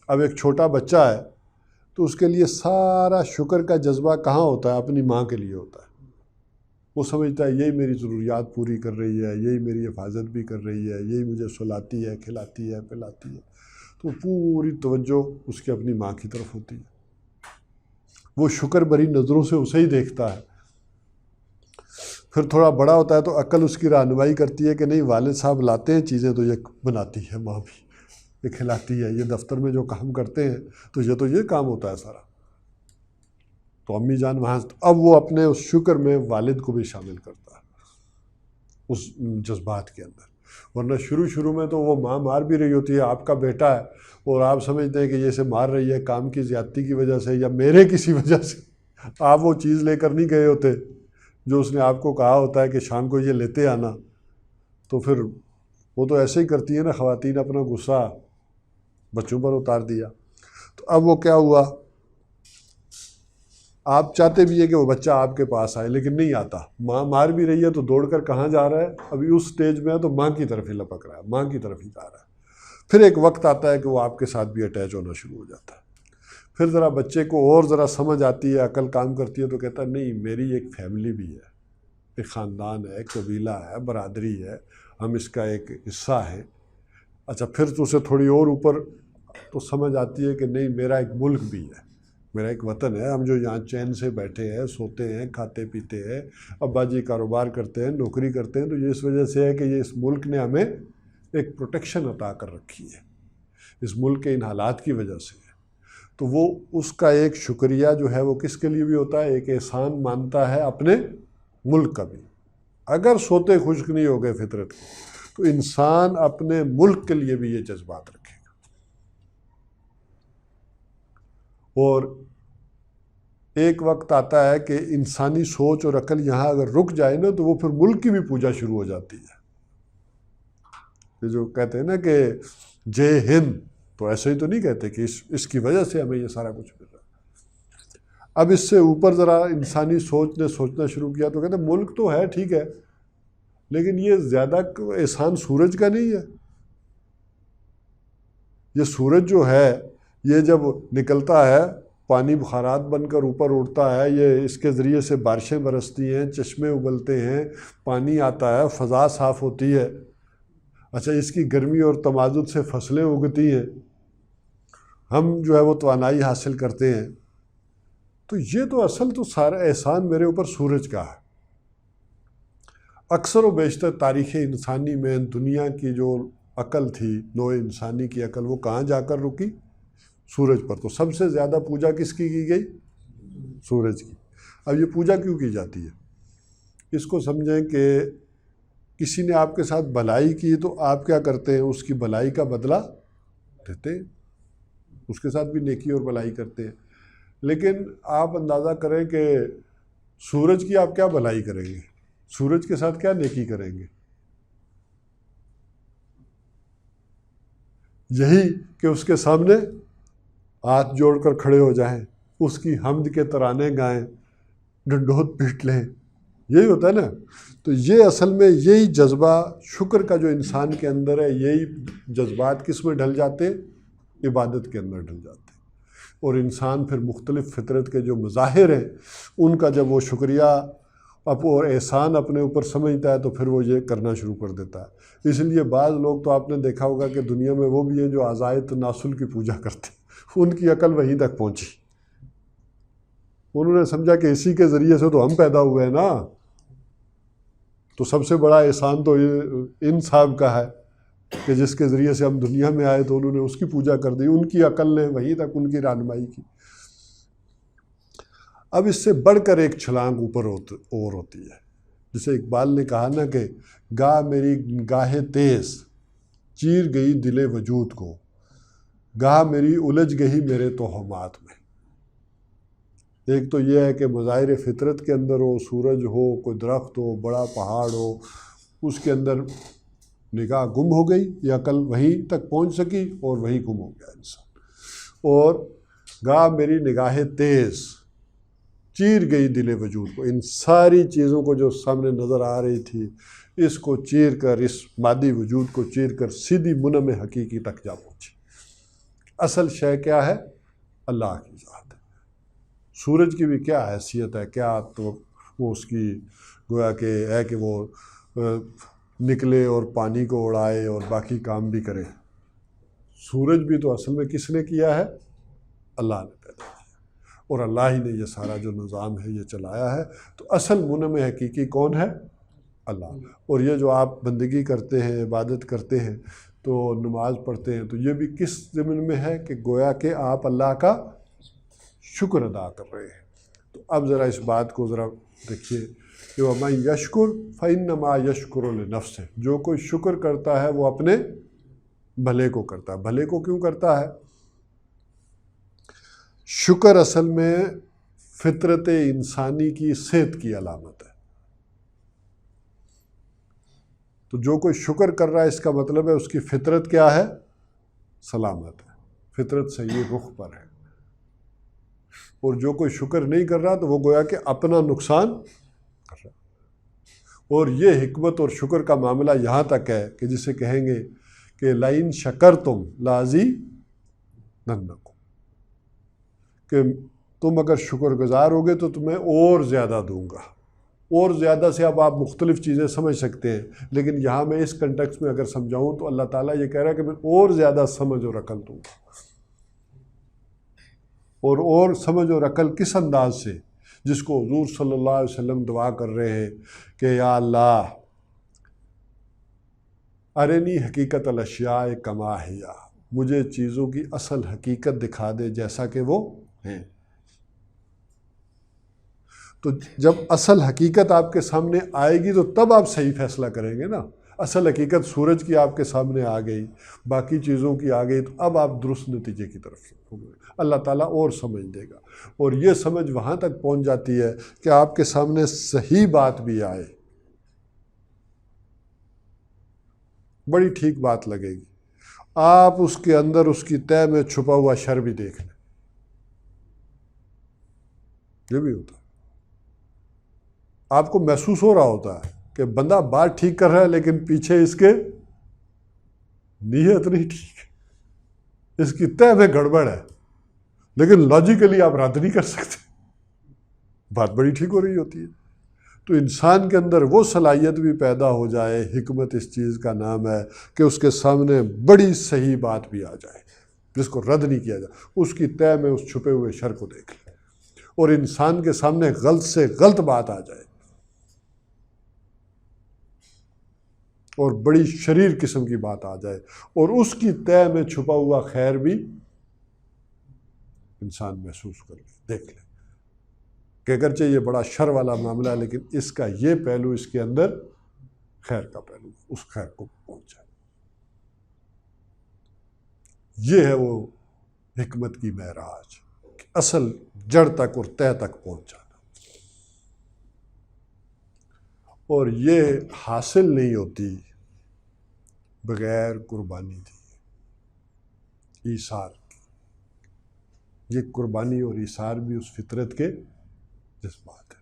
اب ایک چھوٹا بچہ ہے تو اس کے لیے سارا شکر کا جذبہ کہاں ہوتا ہے؟ اپنی ماں کے لیے ہوتا ہے. وہ سمجھتا ہے یہی میری ضروریات پوری کر رہی ہے، یہی میری حفاظت بھی کر رہی ہے، یہی مجھے سلاتی ہے، کھلاتی ہے، پلاتی ہے. تو پوری توجہ اس کی اپنی ماں کی طرف ہوتی ہے. وہ شکر بھری نظروں سے اسے ہی دیکھتا ہے. پھر تھوڑا بڑا ہوتا ہے تو عقل اس کی رہنمائی کرتی ہے کہ نہیں، والد صاحب لاتے ہیں چیزیں تو یہ بناتی ہے، ماں بھی یہ کھلاتی ہے، یہ دفتر میں جو کام کرتے ہیں تو یہ کام ہوتا ہے سارا. تو امی جان وہاں، اب وہ اپنے اس شکر میں والد کو بھی شامل کرتا ہے اس جذبات کے اندر. ورنہ شروع میں تو وہ ماں مار بھی رہی ہوتی ہے، آپ کا بیٹا ہے اور آپ سمجھتے ہیں کہ یہ اسے مار رہی ہے کام کی زیادتی کی وجہ سے یا میرے کسی وجہ سے. آپ وہ چیز لے کر نہیں گئے ہوتے جو اس نے آپ کو کہا ہوتا ہے کہ شام کو یہ لیتے آنا. تو پھر وہ تو ایسے ہی کرتی ہے نا خواتین، اپنا غصہ بچوں پر اتار دیا. تو اب وہ کیا ہوا، آپ چاہتے بھی ہیں کہ وہ بچہ آپ کے پاس آئے لیکن نہیں آتا. ماں مار بھی رہی ہے تو دوڑ کر کہاں جا رہا ہے؟ ابھی اس سٹیج میں ہے تو ماں کی طرف ہی لپک رہا ہے، ماں کی طرف ہی جا رہا ہے. پھر ایک وقت آتا ہے کہ وہ آپ کے ساتھ بھی اٹیچ ہونا شروع ہو جاتا ہے. پھر ذرا بچے کو اور ذرا سمجھ آتی ہے، عقل کام کرتی ہے تو کہتا ہے نہیں، میری ایک فیملی بھی ہے، ایک خاندان ہے، ایک قبیلہ ہے، برادری ہے، ہم اس کا ایک حصہ ہیں. اچھا پھر تو اسے تھوڑی اور اوپر تو سمجھ آتی ہے کہ نہیں، میرا ایک ملک بھی ہے، میرا ایک وطن ہے، ہم جو یہاں چین سے بیٹھے ہیں، سوتے ہیں، کھاتے پیتے ہیں، ابا جی کاروبار کرتے ہیں، نوکری کرتے ہیں، تو یہ اس وجہ سے ہے کہ یہ اس ملک نے ہمیں ایک پروٹیکشن عطا کر رکھی ہے، اس ملک کے ان حالات کی وجہ سے. تو وہ اس کا ایک شکریہ جو ہے وہ کس کے لیے بھی ہوتا ہے؟ ایک احسان مانتا ہے اپنے ملک کا بھی. اگر سوتے خشک نہیں ہو گئے فطرت کے تو انسان اپنے ملک کے لیے بھی یہ جذبات رکھے گا. اور ایک وقت آتا ہے کہ انسانی سوچ اور عقل یہاں اگر رک جائے نا تو وہ پھر ملک کی بھی پوجا شروع ہو جاتی ہے. یہ جو کہتے ہیں نا کہ جے ہند، تو ایسے ہی تو نہیں کہتے کہ اس کی وجہ سے ہمیں یہ سارا کچھ مل رہا ہے. اب اس سے اوپر ذرا انسانی سوچ نے سوچنا شروع کیا تو کہتے ہیں ملک تو ہے ٹھیک ہے، لیکن یہ زیادہ احسان سورج کا نہیں ہے. یہ سورج جو ہے یہ جب نکلتا ہے، پانی بخارات بن کر اوپر اڑتا ہے، یہ اس کے ذریعے سے بارشیں برستی ہیں، چشمے ابلتے ہیں، پانی آتا ہے، فضا صاف ہوتی ہے. اچھا اس کی گرمی اور تمازد سے فصلیں اگتی ہیں، ہم جو ہے وہ توانائی حاصل کرتے ہیں. تو یہ تو اصل تو سارا احسان میرے اوپر سورج کا ہے. اکثر و بیشتر تاریخ انسانی میں دنیا کی جو عقل تھی، نوع انسانی کی عقل، وہ کہاں جا کر رکی؟ سورج پر. تو سب سے زیادہ پوجا کس کی گئی؟ سورج کی. اب یہ پوجا کیوں کی جاتی ہے؟ اس کو سمجھیں کہ کسی نے آپ کے ساتھ بھلائی کی تو آپ کیا کرتے ہیں؟ اس کی بھلائی کا بدلہ دیتے ہیں، اس کے ساتھ بھی نیکی اور بھلائی کرتے ہیں. لیکن آپ اندازہ کریں کہ سورج کی آپ کیا بھلائی کریں گے؟ سورج کے ساتھ کیا نیکی کریں گے؟ یہی کہ اس کے سامنے ہاتھ جوڑ کر کھڑے ہو جائیں، اس کی حمد کے ترانے گائیں، ڈنڈوت پیٹ لیں، یہی ہوتا ہے نا. تو یہ اصل میں یہی جذبہ شکر کا جو انسان کے اندر ہے، یہی جذبات کس میں ڈھل جاتے ہیں؟ عبادت کے اندر ڈھل جاتے ہیں. اور انسان پھر مختلف فطرت کے جو مظاہر ہیں ان کا جب وہ شکریہ اور احسان اپنے اوپر سمجھتا ہے تو پھر وہ یہ کرنا شروع کر دیتا ہے۔ اس لیے بعض لوگ تو آپ نے دیکھا ہوگا کہ دنیا میں وہ بھی ہیں جو اعضائے تناسل کی پوجا کرتے ہیں، ان کی عقل وہیں تک پہنچی، انہوں نے سمجھا کہ اسی کے ذریعے سے تو ہم پیدا ہوئے ہیں نا، تو سب سے بڑا احسان تو ان صاحب کا ہے کہ جس کے ذریعے سے ہم دنیا میں آئے تو انہوں نے اس کی پوجا کر دی، ان کی عقل نے وہیں تک ان کی رہنمائی کی۔ اب اس سے بڑھ کر ایک چھلانگ اوپر اور ہوتی ہے، جسے اقبال نے کہا نا کہ گاہ میری گاہ تیز چیر گئی دل وجود کو، گاہ میری الجھ گئی میرے توہمات میں۔ ایک تو یہ ہے کہ مظاہر فطرت کے اندر ہو، سورج ہو، کوئی درخت ہو، بڑا پہاڑ ہو، اس کے اندر نگاہ گم ہو گئی یا عقل وہیں تک پہنچ سکی اور وہیں گم ہو گیا انسان۔ اور گاہ میری نگاہ تیز چیر گئی دل وجود کو، ان ساری چیزوں کو جو سامنے نظر آ رہی تھی اس کو چیر کر، اس مادی وجود کو چیر کر سیدھی منم حقیقی تک جا پہنچی۔ اصل شے کیا ہے؟ اللہ کی ذات ہے۔ سورج کی بھی کیا حیثیت ہے، کیا تو وہ اس کی گویا کہ ہے کہ وہ نکلے اور پانی کو اڑائے اور باقی کام بھی کرے۔ سورج بھی تو اصل میں کس نے کیا ہے؟ اللہ نے پیدا کیا، اور اللہ ہی نے یہ سارا جو نظام ہے یہ چلایا ہے۔ تو اصل منم حقیقی کون ہے؟ اللہ۔ اور یہ جو آپ بندگی کرتے ہیں، عبادت کرتے ہیں، تو نماز پڑھتے ہیں، تو یہ بھی کس ضمن میں ہے کہ گویا کہ آپ اللہ کا شکر ادا کر رہے ہیں۔ تو اب ذرا اس بات کو ذرا دیکھیے کہ وَمَن یشکر فَإِنَّمَا یشکر لنفسہ، جو کوئی شکر کرتا ہے وہ اپنے بھلے کو کرتا ہے۔ بھلے کو کیوں کرتا ہے؟ شکر اصل میں فطرت انسانی کی صحت کی علامت ہے۔ تو جو کوئی شکر کر رہا ہے اس کا مطلب ہے اس کی فطرت کیا ہے؟ سلامت ہے، فطرت صحیح رخ پر ہے۔ اور جو کوئی شکر نہیں کر رہا تو وہ گویا کہ اپنا نقصان کر رہا۔ اور یہ حکمت اور شکر کا معاملہ یہاں تک ہے کہ جسے کہیں گے کہ لَإِن شَكَرْتُمْ لَأَزِيدَنَّكُمْ، کہ تم اگر شکر گزار ہوگے تو تمہیں اور زیادہ دوں گا۔ اور زیادہ سے اب آپ مختلف چیزیں سمجھ سکتے ہیں، لیکن یہاں میں اس کنٹیکسٹ میں اگر سمجھاؤں تو اللہ تعالیٰ یہ کہہ رہا ہے کہ میں اور زیادہ سمجھ اور عقل دوں گا۔ اور سمجھ اور عقل کس انداز سے؟ جس کو حضور صلی اللہ علیہ وسلم دعا کر رہے ہیں کہ یا اللہ ارنی حقیقت الاشیاء کما ہی، مجھے چیزوں کی اصل حقیقت دکھا دے جیسا کہ وہ ہیں۔ تو جب اصل حقیقت آپ کے سامنے آئے گی تو تب آپ صحیح فیصلہ کریں گے نا۔ اصل حقیقت سورج کی آپ کے سامنے آ گئی، باقی چیزوں کی آ گئی، تو اب آپ درست نتیجے کی طرف ہوں گے، اللہ تعالیٰ اور سمجھ دے گا۔ اور یہ سمجھ وہاں تک پہنچ جاتی ہے کہ آپ کے سامنے صحیح بات بھی آئے، بڑی ٹھیک بات لگے گی، آپ اس کے اندر اس کی تہہ میں چھپا ہوا شر بھی دیکھ لیں، یہ بھی ہوتا ہے۔ آپ کو محسوس ہو رہا ہوتا ہے کہ بندہ بات ٹھیک کر رہا ہے لیکن پیچھے اس کے نیت نہیں ٹھیک ہے، اس کی تہہ میں گڑبڑ ہے، لیکن لاجیکلی آپ رد نہیں کر سکتے، بات بڑی ٹھیک ہو رہی ہوتی ہے۔ تو انسان کے اندر وہ صلاحیت بھی پیدا ہو جائے، حکمت اس چیز کا نام ہے کہ اس کے سامنے بڑی صحیح بات بھی آ جائے جس کو رد نہیں کیا جائے، اس کی تہہ میں اس چھپے ہوئے شر کو دیکھ لے، اور انسان کے سامنے غلط سے غلط بات آ جائے اور بڑی شریر قسم کی بات آ جائے، اور اس کی تہہ میں چھپا ہوا خیر بھی انسان محسوس کر لے، دیکھ لے کہ اگرچہ یہ بڑا شر والا معاملہ ہے لیکن اس کا یہ پہلو اس کے اندر خیر کا پہلو، اس خیر کو پہنچ جائے۔ یہ ہے وہ حکمت کی معراج، اصل جڑ تک اور تہہ تک پہنچ جانا۔ اور یہ حاصل نہیں ہوتی بغیر قربانی دی، ایثار کی۔ یہ قربانی اور ایثار بھی اس فطرت کے جذبات ہے۔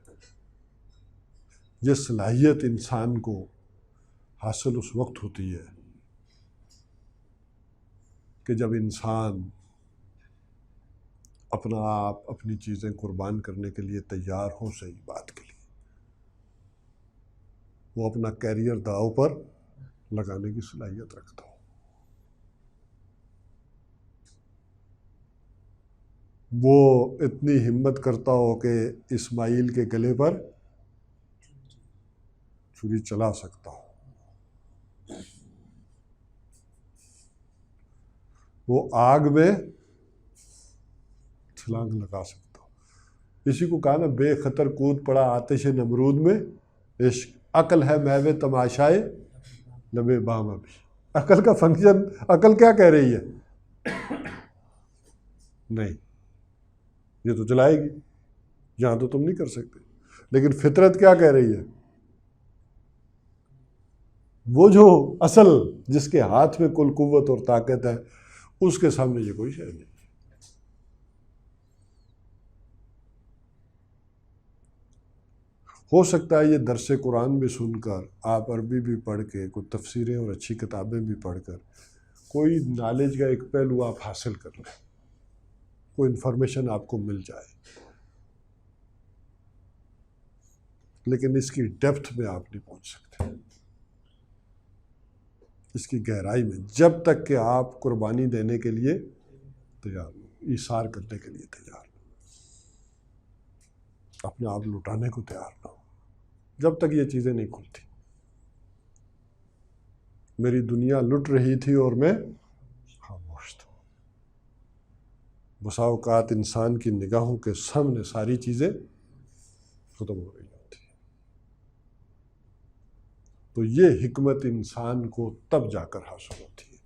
یہ صلاحیت انسان کو حاصل اس وقت ہوتی ہے کہ جب انسان اپنا آپ اپنی چیزیں قربان کرنے کے لیے تیار ہو صحیح بات کے لیے، وہ اپنا کیریئر داؤ پر لگانے کی صلاحیت رکھتا ہو۔ وہ اتنی ہمت کرتا ہو کہ اسماعیل کے گلے پر چھری چلا سکتا ہو، وہ آگ میں چھلانگ لگا سکتا ہو۔ اسی کو کہا نا بے خطر کود پڑا آتش نمرود میں، عشق عقل ہے محو تماشائے لب بام ابھی۔ عقل کا فنکشن، عقل کیا کہہ رہی ہے؟ نہیں، یہ تو جلائے گی، یہاں تو تم نہیں کر سکتے۔ لیکن فطرت کیا کہہ رہی ہے؟ وہ جو اصل جس کے ہاتھ میں کل قوت اور طاقت ہے، اس کے سامنے یہ کوئی شے نہیں۔ ہو سکتا ہے یہ درس قرآن بھی سن کر، آپ عربی بھی پڑھ کے، کوئی تفسیریں اور اچھی کتابیں بھی پڑھ کر کوئی نالج کا ایک پہلو آپ حاصل کر لیں، کوئی انفارمیشن آپ کو مل جائے، لیکن اس کی ڈیپتھ میں آپ نہیں پہنچ سکتے، اس کی گہرائی میں، جب تک کہ آپ قربانی دینے کے لیے تیار ہو، ایثار کرنے کے لیے تیار ہو، اپنے آپ لٹانے کو تیار نہ ہو، جب تک یہ چیزیں نہیں کھلتی۔ میری دنیا لٹ رہی تھی اور میں خاموش تھا۔ بسا اوقات انسان کی نگاہوں کے سامنے ساری چیزیں ختم ہو رہی ہوتی ہیں، تو یہ حکمت انسان کو تب جا کر حاصل ہوتی ہے۔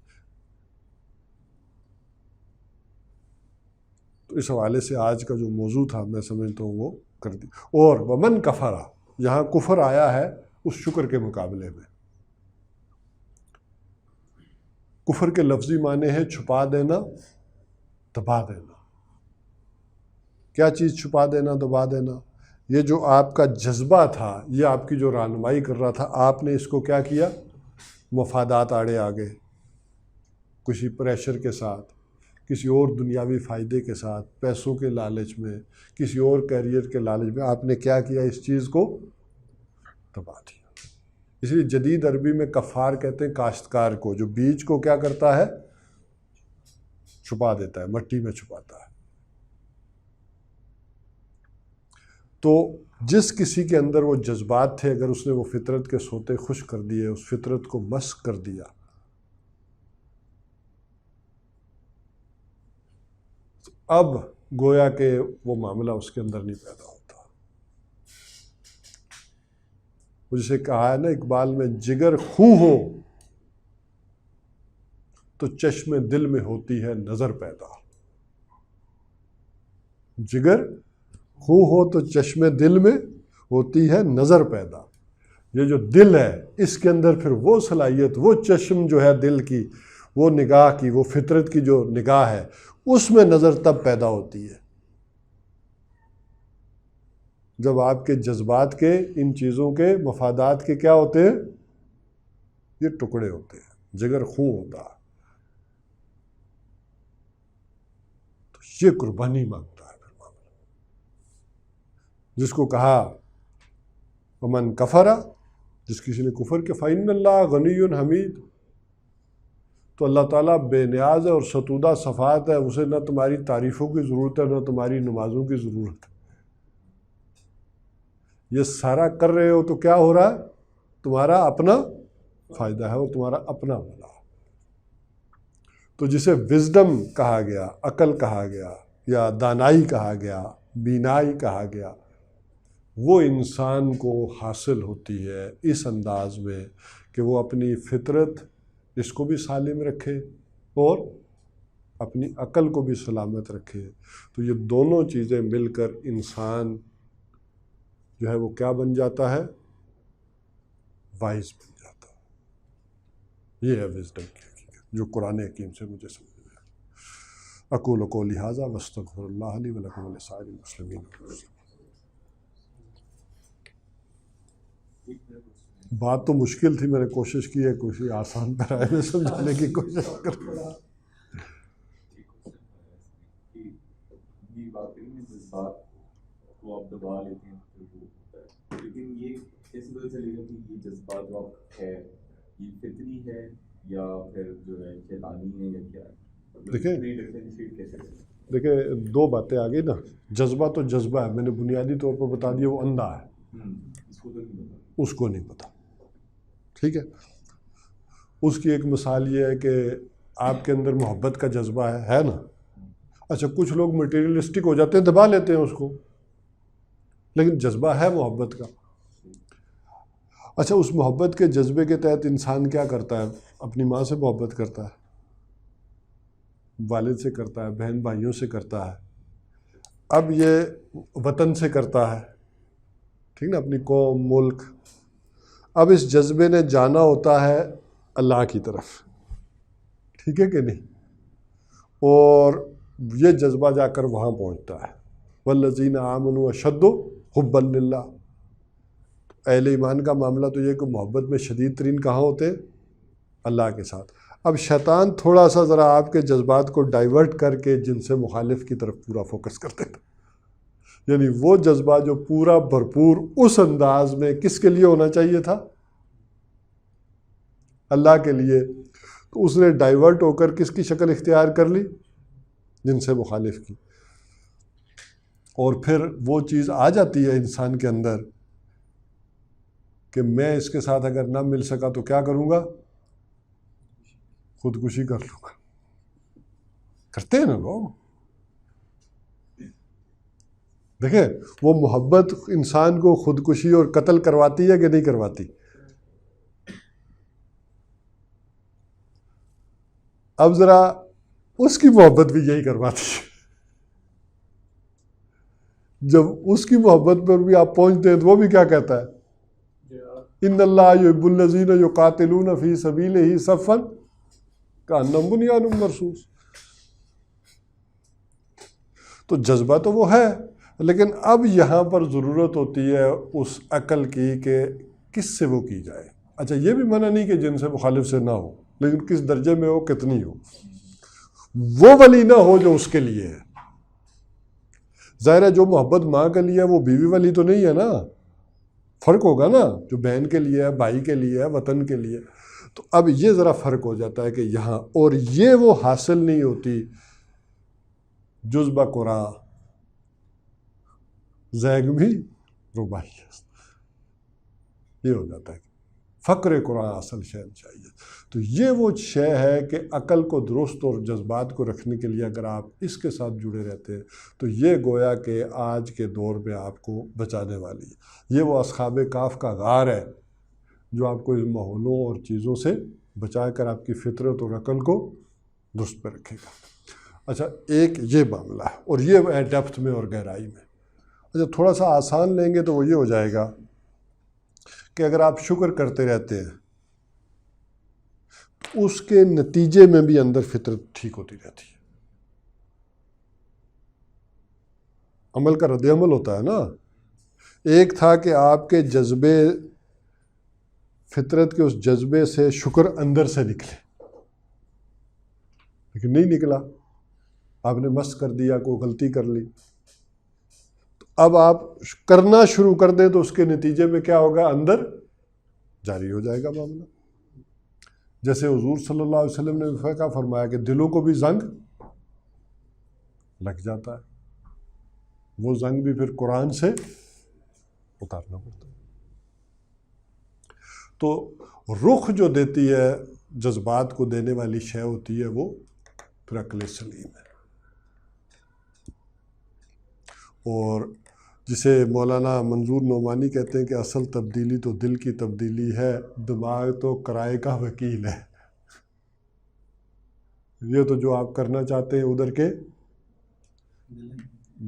تو اس حوالے سے آج کا جو موضوع تھا میں سمجھتا ہوں وہ کر دی۔ اور ومن کفرا، یہاں کفر آیا ہے اس شکر کے مقابلے میں۔ کفر کے لفظی معنی ہے چھپا دینا، دبا دینا۔ کیا چیز چھپا دینا، دبا دینا؟ یہ جو آپ کا جذبہ تھا، یہ آپ کی جو رہنمائی کر رہا تھا، آپ نے اس کو کیا کیا؟ مفادات آڑے آگے، کسی پریشر کے ساتھ، کسی اور دنیاوی فائدے کے ساتھ، پیسوں کے لالچ میں، کسی اور کیریئر کے لالچ میں آپ نے کیا کیا؟ اس چیز کو دبا دیا۔ اس لیے جدید عربی میں کفار کہتے ہیں کاشتکار کو، جو بیج کو کیا کرتا ہے؟ چھپا دیتا ہے، مٹی میں چھپاتا ہے۔ تو جس کسی کے اندر وہ جذبات تھے، اگر اس نے وہ فطرت کے سوتے خوش کر دیے، اس فطرت کو مسخ کر دیا، تو اب گویا کہ وہ معاملہ اس کے اندر نہیں پیدا ہوتا۔ جسے کہا ہے نا اقبال میں، جگر خوں ہو تو چشم دل میں ہوتی ہے نظر پیدا۔ جگر خوں ہو تو چشم دل میں ہوتی ہے نظر پیدا۔ یہ جو دل ہے، اس کے اندر پھر وہ صلاحیت، وہ چشم جو ہے دل کی، وہ نگاہ کی، وہ فطرت کی جو نگاہ ہے، اس میں نظر تب پیدا ہوتی ہے جب آپ کے جذبات کے، ان چیزوں کے، مفادات کے کیا ہوتے ہیں؟ یہ ٹکڑے ہوتے ہیں، جگر خوں ہوتا ہے۔ تو یہ قربانی مانگتا ہے پھر معاملہ، جس کو کہا ومن کفرا، جس کسی نے کفر کے فإن اللہ غنی حمید، تو اللہ تعالیٰ بے نیاز ہے اور ستودہ صفات ہے، اسے نہ تمہاری تعریفوں کی ضرورت ہے نہ تمہاری نمازوں کی ضرورت ہے۔ یہ سارا کر رہے ہو تو کیا ہو رہا ہے؟ تمہارا اپنا فائدہ ہے اور تمہارا اپنا بھلا۔ تو جسے وزڈم کہا گیا، عقل کہا گیا، یا دانائی کہا گیا، بینائی کہا گیا، وہ انسان کو حاصل ہوتی ہے اس انداز میں کہ وہ اپنی فطرت اس کو بھی سالم رکھے اور اپنی عقل کو بھی سلامت رکھے۔ تو یہ دونوں چیزیں مل کر انسان جو ہے وہ کیا بن جاتا ہے؟ وائز بن جاتا ہے۔ یہ ہے وزڈم کی حقیقت جو قرآن حکیم سے مجھے سمجھ میں آیا۔ اقول قولی ھذا واستغفر اللہ لی ولکم ولسائر المسلمین۔ بات تو مشکل تھی، میں نے کوشش کی ہے کچھ آسان پیرائے میں سمجھانے کی کوشش کر۔ وہ آپ دبا لیتے ہیں پھر وہ ہوتا ہے. لیکن یہ کیسے پتہ چلے گا کہ یہ جذبات جو آپ ہے یہ فطری ہے یا پھر جو ہے شیطانی ہے یا کیا ہے؟ دیکھیں ڈفرینشیٹ کیسے کریں؟ دیکھیں دو باتیں آ گئی نا. جذبہ تو جذبہ ہے، میں نے بنیادی طور پر بتا دیا، وہ اندھا ہے، اس کو تو نہیں پتا. اس کو نہیں پتا. ٹھیک ہے، اس کی ایک مثال یہ ہے کہ آپ کے اندر محبت کا جذبہ ہے نا. اچھا کچھ لوگ مٹیریلسٹک ہو جاتے ہیں، دبا لیتے ہیں اس کو، لیکن جذبہ ہے محبت کا. اچھا اس محبت کے جذبے کے تحت انسان کیا کرتا ہے؟ اپنی ماں سے محبت کرتا ہے، والد سے کرتا ہے، بہن بھائیوں سے کرتا ہے، اب یہ وطن سے کرتا ہے، ٹھیک نا، اپنی قوم ملک. اب اس جذبے نے جانا ہوتا ہے اللہ کی طرف، ٹھیک ہے کہ نہیں، اور یہ جذبہ جا کر وہاں پہنچتا ہے. والذین آمنوا اشد حبا للہ. اہل ایمان کا معاملہ تو یہ کہ محبت میں شدید ترین کہاں ہوتے ہیں؟ اللہ کے ساتھ. اب شیطان تھوڑا سا ذرا آپ کے جذبات کو ڈائیورٹ کر کے جن سے مخالف کی طرف پورا فوکس کرتے تھے، یعنی وہ جذبہ جو پورا بھرپور اس انداز میں کس کے لیے ہونا چاہیے تھا؟ اللہ کے لیے. تو اس نے ڈائیورٹ ہو کر کس کی شکل اختیار کر لی؟ جن سے مخالف کی. اور پھر وہ چیز آ جاتی ہے انسان کے اندر کہ میں اس کے ساتھ اگر نہ مل سکا تو کیا کروں گا؟ خودکشی کر لوں گا. کرتے ہیں نا لوگ. دیکھیں وہ محبت انسان کو خودکشی اور قتل کرواتی ہے کہ نہیں کرواتی؟ اب ذرا اس کی محبت بھی یہی کرواتی ہے. جب اس کی محبت پر بھی آپ پہنچتے ہیں تو وہ بھی کیا کہتا ہے؟ ان اللہ یحب الذین یقاتلون فی سبیلہ صفا کأنہم بنیان مرصوص. تو جذبہ تو وہ ہے، لیکن اب یہاں پر ضرورت ہوتی ہے اس عقل کی کہ کس سے وہ کی جائے. اچھا یہ بھی منع نہیں کہ جن سے مخالف سے نہ ہو، لیکن کس درجے میں ہو، کتنی ہو. وہ ولی نہ ہو جو اس کے لیے ہے. ظاہر ہے جو محبت ماں کے لیے ہے وہ بیوی والی تو نہیں ہے نا، فرق ہوگا نا، جو بہن کے لیے ہے، بھائی کے لیے ہے، وطن کے لیے. تو اب یہ ذرا فرق ہو جاتا ہے کہ یہاں، اور یہ وہ حاصل نہیں ہوتی جذبہ قرآ زیگ بھی ربائی. یہ ہو جاتا ہے فقر قرآن اصل شے چاہیے. تو یہ وہ شے ہے کہ عقل کو درست اور جذبات کو رکھنے کے لیے اگر آپ اس کے ساتھ جڑے رہتے ہیں تو یہ گویا کہ آج کے دور میں آپ کو بچانے والی ہے. یہ وہ اصحاب کہف کا غار ہے جو آپ کو اس ماحولوں اور چیزوں سے بچا کر آپ کی فطرت اور عقل کو درست پہ رکھے گا. اچھا ایک یہ معاملہ ہے، اور یہ ہے ڈیپتھ میں اور گہرائی میں. اچھا تھوڑا سا آسان لیں گے تو وہ یہ ہو جائے گا کہ اگر آپ شکر کرتے رہتے ہیں تو اس کے نتیجے میں بھی اندر فطرت ٹھیک ہوتی رہتی ہے. عمل کا رد عمل ہوتا ہے نا. ایک تھا کہ آپ کے جذبے، فطرت کے اس جذبے سے شکر اندر سے نکلے، لیکن نہیں نکلا، آپ نے مس کر دیا، کوئی غلطی کر لی. تو اب آپ کرنا شروع کر دیں تو اس کے نتیجے میں کیا ہوگا؟ اندر جاری ہو جائے گا معاملہ. جیسے حضور صلی اللہ علیہ وسلم نے کیا فرمایا کہ دلوں کو بھی زنگ لگ جاتا ہے، وہ زنگ بھی پھر قرآن سے اتارنا پڑتا ہے. تو رخ جو دیتی ہے، جذبات کو دینے والی شے ہوتی ہے وہ پھر عقل سلیم ہے. اور جسے مولانا منظور نعمانی کہتے ہیں کہ اصل تبدیلی تو دل کی تبدیلی ہے، دماغ تو کرائے کا وکیل ہے. یہ تو جو آپ کرنا چاہتے ہیں ادھر کے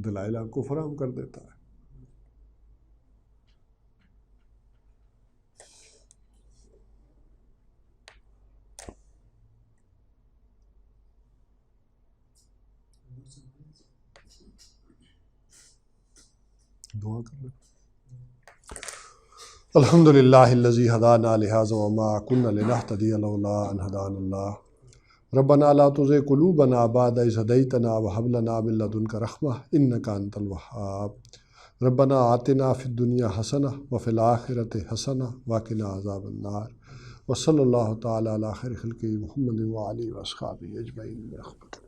دلائل آپ کو فراہم کر دیتا ہے. دعا کر لیں. الحمدللہ الذی ہدانا لہذا وما کنا لنہتدی لولا ان ہدانا اللہ ربنا لا تزغ قلوبنا بعد اذ ہدیتنا وہب لنا من لدنک رحمہ انک انت الوہاب ربنا آتنا فی الدنیا حسنہ وفی الآخرۃ حسنہ وقنا عذاب النار وصلی اللہ تعالی علی خیر خلقہ محمد وآلہ وصحبہ اجمعین برحمتہ۔